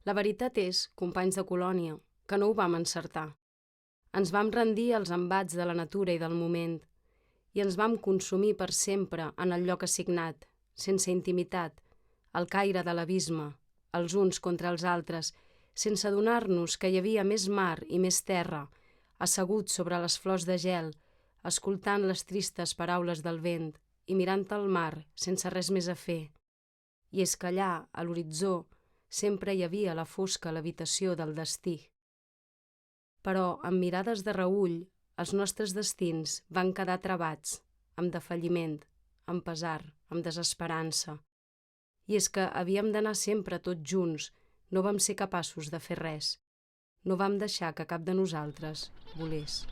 La veritat és, companys de colònia, que no ho vam encertar. Ens vam rendir als embats de la natura i del moment i ens vam consumir per sempre en el lloc assignat, sense intimitat, al caire de l'abisme, els uns contra els altres, sense adonar-nos que hi havia més mar i més terra, asseguts sobre les flors de gel, escoltant les tristes paraules del vent i mirant el mar sense res més a fer. I és que allà, a l'horitzó, sempre hi havia la fosca l'habitació del destí. Però, amb mirades de reüll, els nostres destins van quedar travats, amb defalliment, amb pesar, amb desesperança. I és que havíem d'anar sempre tots junts, no vam ser capaços de fer res. No vam deixar que cap de nosaltres volés.